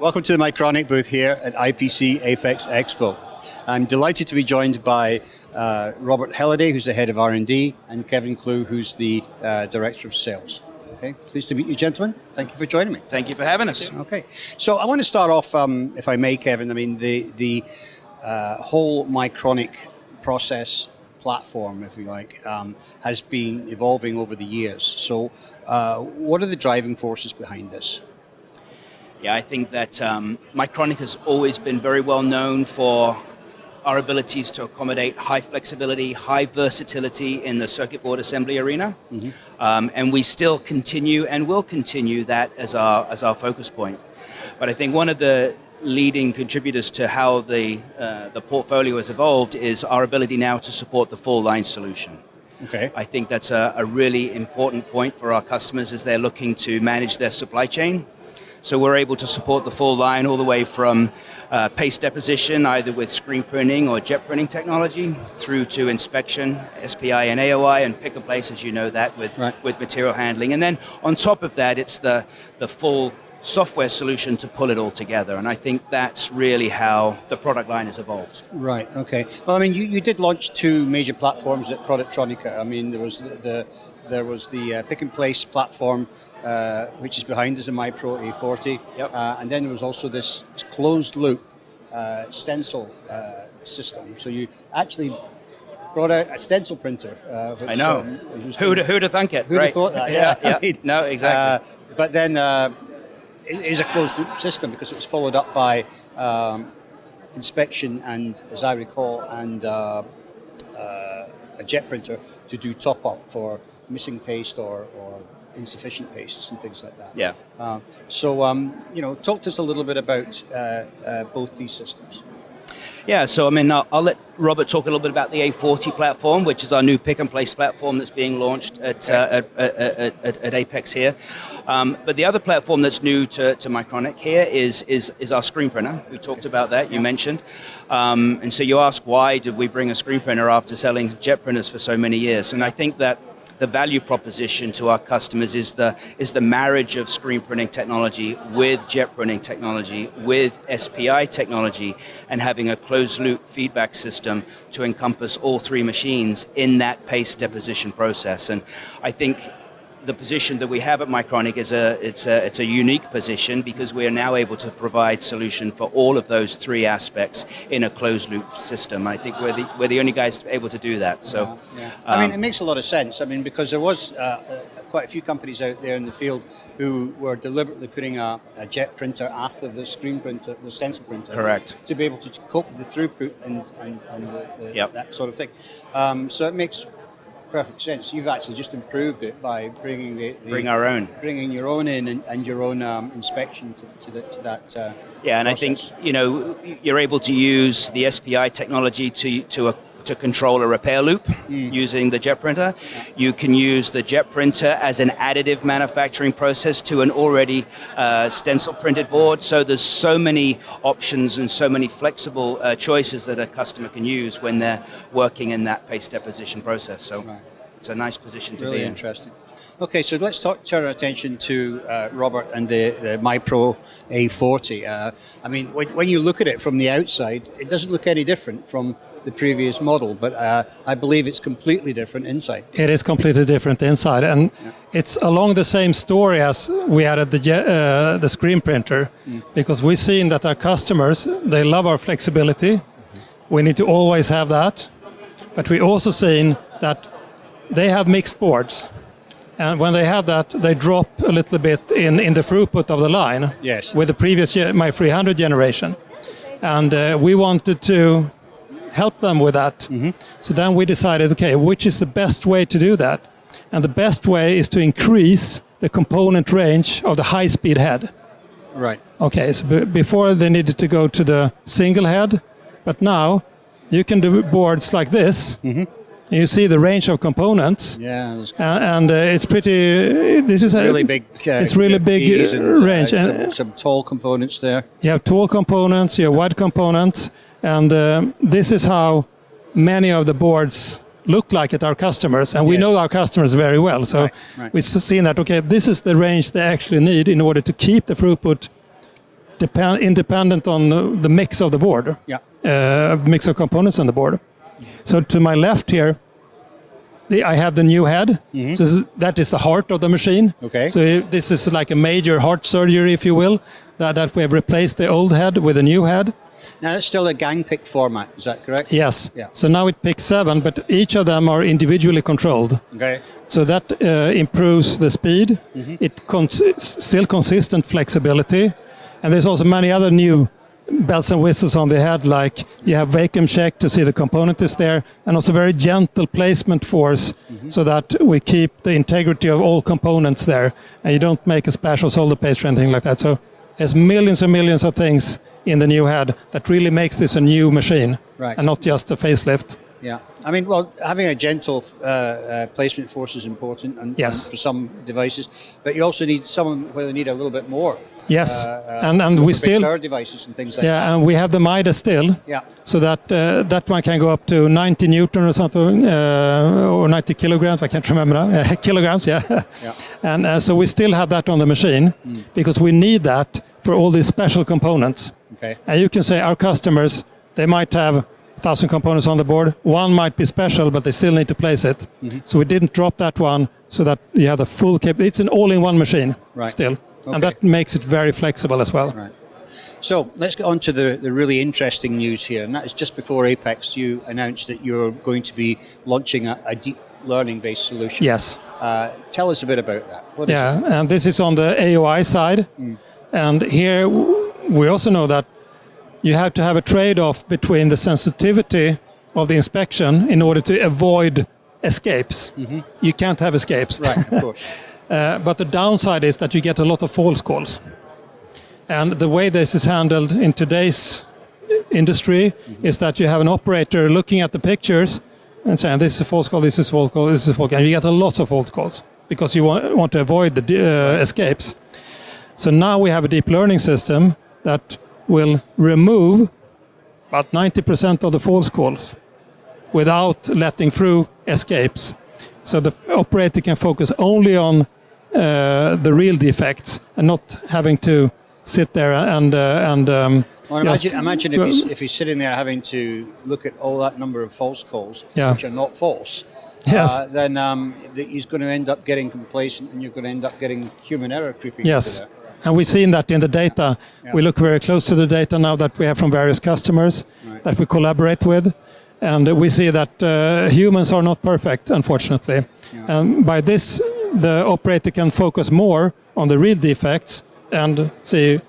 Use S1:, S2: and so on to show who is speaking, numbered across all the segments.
S1: Welcome to the Mycronic booth here at IPC Apex Expo. I'm delighted to be joined by Robert Halliday, who's the head of R&D, and Kevin Clue, who's the director of sales. Okay, pleased to meet you, gentlemen. Thank you for joining me.
S2: Thank you for having us.
S1: Okay, so I want to start off, if I may, Kevin. I mean, the whole Mycronic process platform, if you like, has been evolving over the years. So what are the driving forces behind this?
S2: Yeah, I think that Mycronic has always been very well known for our abilities to accommodate high flexibility, high versatility in the circuit board assembly arena. Mm-hmm. And we still continue and will continue that as our focus point. But I think one of the leading contributors to how the portfolio has evolved is our ability now to support the full line solution. Okay. I think that's a really important point for our customers as they're looking to manage their supply chain. So we're able to support the full line all the way from paste deposition, either with screen printing or jet printing technology, through to inspection, SPI and AOI, and pick and place, as you know that, with material handling. And then on top of that, it's the full software solution to pull it all together. And I think that's really how the product line has evolved. Right, okay. Well, I mean, you did launch two major platforms at Productronica.
S1: I mean, there was the pick and place platform, which is behind us, a MyPro A40. Yep. And then there was also this closed loop stencil system. So you actually brought out a stencil printer. Which,
S2: I know. Who'd have thunk it?
S1: Who'd have thought that?
S2: Yeah. No, exactly.
S1: But then it is a closed loop system because it was followed up by inspection and, as I recall, and a jet printer to do top up for missing paste or insufficient pastes and things like that.
S2: Yeah.
S1: Talk to us a little bit about both these systems.
S2: Yeah, so I mean, I'll let Robert talk a little bit about the A40 platform, which is our new pick and place platform that's being launched at Apex here. But the other platform that's new to Mycronic here is our screen printer. We talked about that, you mentioned. And so you ask, why did we bring a screen printer after selling jet printers for so many years? And I think that the value proposition to our customers is the marriage of screen printing technology with jet printing technology, with SPI technology, and having a closed loop feedback system to encompass all three machines in that paste deposition process. And I think the position that we have at Mycronic is it's a unique position because we are now able to provide solution for all of those three aspects in a closed loop system. I think we're the only guys able to do that. So,
S1: I mean, it makes a lot of sense. I mean, because there was quite a few companies out there in the field who were deliberately putting a jet printer after the screen printer, the stencil printer.
S2: Correct.
S1: To be able to cope with the throughput and that sort of thing. So it makes perfect sense. You've actually just improved it by bringing bringing your own in and your own inspection to that.
S2: Yeah, and
S1: process.
S2: I think you're able to use the SPI technology to control a repair loop using the jet printer. You can use the jet printer as an additive manufacturing process to an already stencil printed board. So there's so many options and so many flexible choices that a customer can use when they're working in that paste deposition process. So it's a nice position to be in.
S1: Really interesting. Okay, so let's turn our attention to Robert and the MyPro A40. I mean, when you look at it from the outside, it doesn't look any different from the previous model, but I believe it's completely different inside.
S3: It is completely different inside, and it's along the same story as we had at the screen printer, because we've seen that our customers, they love our flexibility. We need to always have that, but we also seen that they have mixed boards. And when they have that, they drop a little bit in the throughput of the line.
S1: Yes.
S3: With the previous My 300 generation. And we wanted to help them with that. Mm-hmm. So then we decided, okay, which is the best way to do that? And the best way is to increase the component range of the high-speed head.
S1: Right.
S3: Okay, so before they needed to go to the single head, but now you can do boards like this. Mm-hmm. You see the range of components.
S1: Yeah,
S3: and it's pretty. This is
S1: really big.
S3: It's really big range.
S1: And some tall components there.
S3: You have tall components. You have wide components, and this is how many of the boards look like at our customers. And we know our customers very well, so we've seen that. Okay, this is the range they actually need in order to keep the throughput independent on the mix of the board.
S1: Yeah.
S3: Mix of components on the board. So to my left here, I have the new head. So that is the heart of the machine.
S1: Okay.
S3: So this is like a major heart surgery, if you will, that we have replaced the old head with a new head.
S1: Now it's still a gang pick format, is that correct?
S3: Yes.
S1: Yeah.
S3: So now it picks 7, but each of them are individually controlled.
S1: Okay.
S3: So that improves the speed. It still consistent flexibility, and there's also many other new bells and whistles on the head, like you have vacuum check to see the component is there, and also very gentle placement force, so that we keep the integrity of all components there, and you don't make a splash of solder paste or anything like that. So there's millions and millions of things in the new head that really makes this a new machine,
S1: Right.
S3: and not just a facelift.
S1: Yeah, I mean, well, having a gentle placement force is important, and for some devices, but you also need some where they need a little bit more.
S3: Yes, and we still
S1: power devices and things like that.
S3: Yeah, and we have the Midas still.
S1: Yeah.
S3: So that one can go up to 90 Newton or something, or 90 kilograms. I can't remember now. Kilograms, yeah.
S1: Yeah.
S3: And so we still have that on the machine because we need that for all these special components.
S1: Okay.
S3: And you can say our customers, they might have 1,000 components on the board. One might be special, but they still need to place it. So we didn't drop that one, so that you have the full capability. It's an all-in-one machine still.
S1: Okay.
S3: And that makes it very flexible as well.
S1: Right. So let's get on to the really interesting news here, and that is just before Apex, you announced that you're going to be launching a deep learning-based solution.
S3: Yes.
S1: Tell us a bit about that. What is it?
S3: And this is on the AOI side. And here we also know that you have to have a trade-off between the sensitivity of the inspection in order to avoid escapes. You can't have escapes.
S1: Right, of course.
S3: But the downside is that you get a lot of false calls. And the way this is handled in today's industry is that you have an operator looking at the pictures and saying, this is a false call, this is a false call, this is a false call. And you get a lot of false calls because you want to avoid the escapes. So now we have a deep learning system that will remove about 90% of the false calls without letting through escapes. So the operator can focus only on the real defects and not having to sit there and
S1: well, imagine if he's sitting there having to look at all that number of false calls, which are not false.
S3: Yes.
S1: Then he's going to end up getting complacent, and you're going to end up getting human error creeping into there.
S3: And we've seen that in the data. We look very close to the data now that we have from various customers that we collaborate with. And we see that humans are not perfect, unfortunately. And by this, the operator can focus more on the real defects and see,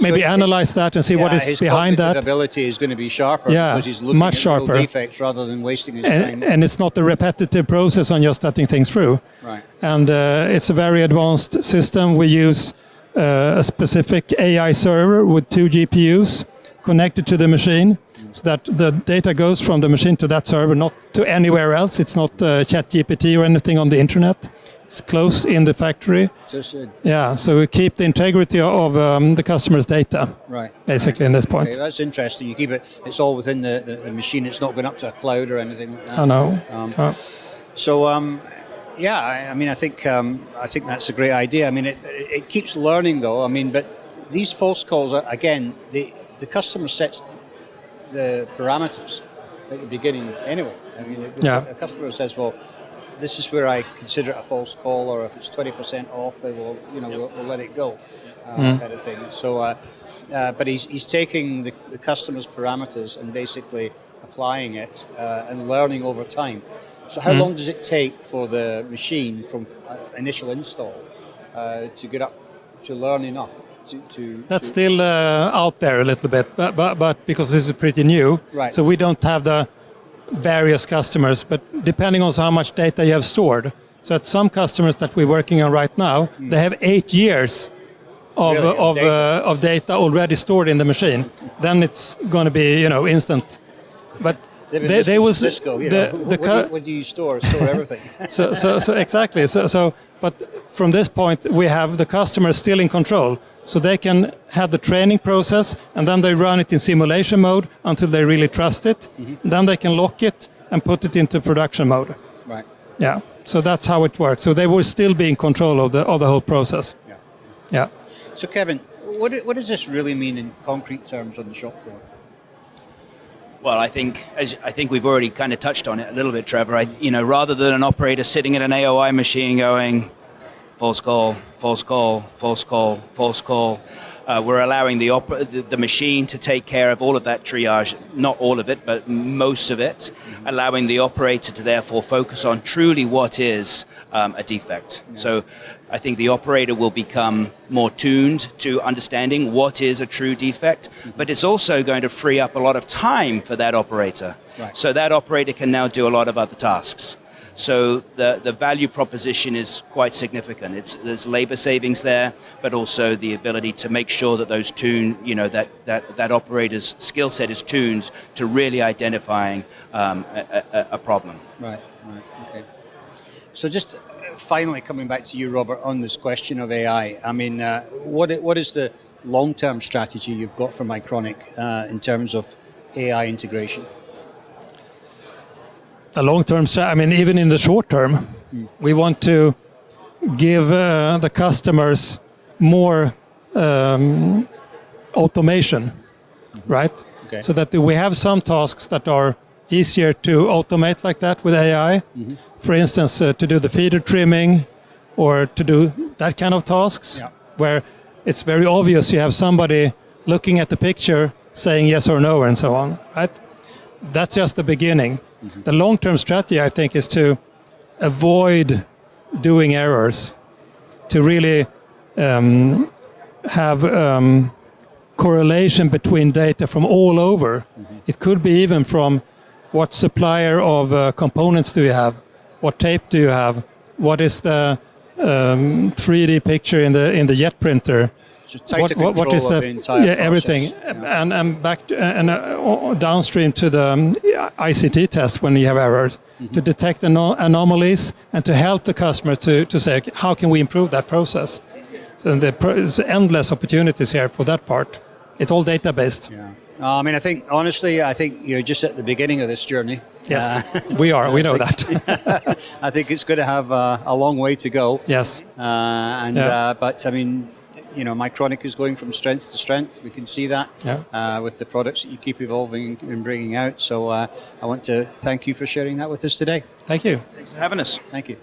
S3: maybe analyze that and see what is behind that.
S1: His ability is going to be sharper because he's looking
S3: much
S1: at
S3: sharper.
S1: real defects rather than wasting his time.
S3: And it's not a repetitive process on just letting things through.
S1: Right.
S3: And it's a very advanced system. We use a specific AI server with 2 GPUs connected to the machine, so that the data goes from the machine to that server, not to anywhere else. It's not ChatGPT or anything on the internet. It's close in the factory. So we keep the integrity of the customer's data, basically, in this point.
S1: Okay, that's interesting. You keep it, it's all within the machine. It's not going up to a cloud or anything like that.
S3: I know.
S1: I mean, I think that's a great idea. I mean, it keeps learning, though. I mean, but these false calls, again, the customer sets the parameters at the beginning anyway. I mean, the customer says, well, this is where I consider it a false call, or if it's 20% off, we'll let it go, kind of thing. So, but he's taking the customer's parameters and basically applying it and learning over time. So how long does it take for the machine from initial install to get up to learn enough to
S3: That's still out there a little bit, but because this is pretty new, so we don't have the various customers, but depending on how much data you have stored. So at some customers that we're working on right now, they have 8 years of data already stored in the machine. Then it's going to be instant. But they will.
S1: Cisco, what do you store? Store everything.
S3: so exactly. So but from this point, we have the customer still in control. So they can have the training process, and then they run it in simulation mode until they really trust it. Then they can lock it and put it into production mode.
S1: Right.
S3: Yeah. So that's how it works. So they will still be in control of the whole process.
S1: Yeah. So Kevin, what does this really mean in concrete terms on the shop floor?
S2: Well, I think we've already kind of touched on it a little bit, Trevor. Rather than an operator sitting at an AOI machine going, false call, false call, false call, false call, we're allowing the machine to take care of all of that triage, not all of it, but most of it, allowing the operator to therefore focus on truly what is a defect. Yeah. So I think the operator will become more tuned to understanding what is a true defect, but it's also going to free up a lot of time for that operator. Right. So that operator can now do a lot of other tasks. So the value proposition is quite significant. There's labor savings there, but also the ability to make sure that those that operator's skill set is tuned to really identifying a problem.
S1: Right, okay. So just finally coming back to you, Robert, on this question of AI. I mean, what is the long-term strategy you've got for Mycronic in terms of AI integration?
S3: The long-term, I mean, even in the short term, we want to give the customers more automation, right? Okay. So that we have some tasks that are easier to automate like that with AI. Mm-hmm. For instance, to do the feeder trimming or to do that kind of tasks, where it's very obvious you have somebody looking at the picture saying yes or no and so on, right? That's just the beginning. Mm-hmm. The long-term strategy, I think, is to avoid doing errors, to really have correlation between data from all over. Mm-hmm. It could be even from what supplier of components do you have, what tape do you have, what is the 3D picture in the jet printer. What is the entire everything, and back to, and downstream to the ICT test when you have errors, to detect anomalies and to help the customer to say how can we improve that process. So there's endless opportunities here for that part. It's all data based. Yeah.
S1: I mean, I think you're just at the beginning of this journey.
S3: Yes, we are. We know that.
S1: I think it's going to have a long way to go.
S3: Yes,
S1: but I mean, Mycronic is going from strength to strength. We can see that with the products that you keep evolving and bringing out. So I want to thank you for sharing that with us today.
S3: Thank you.
S2: Thanks for having us.
S1: Thank you.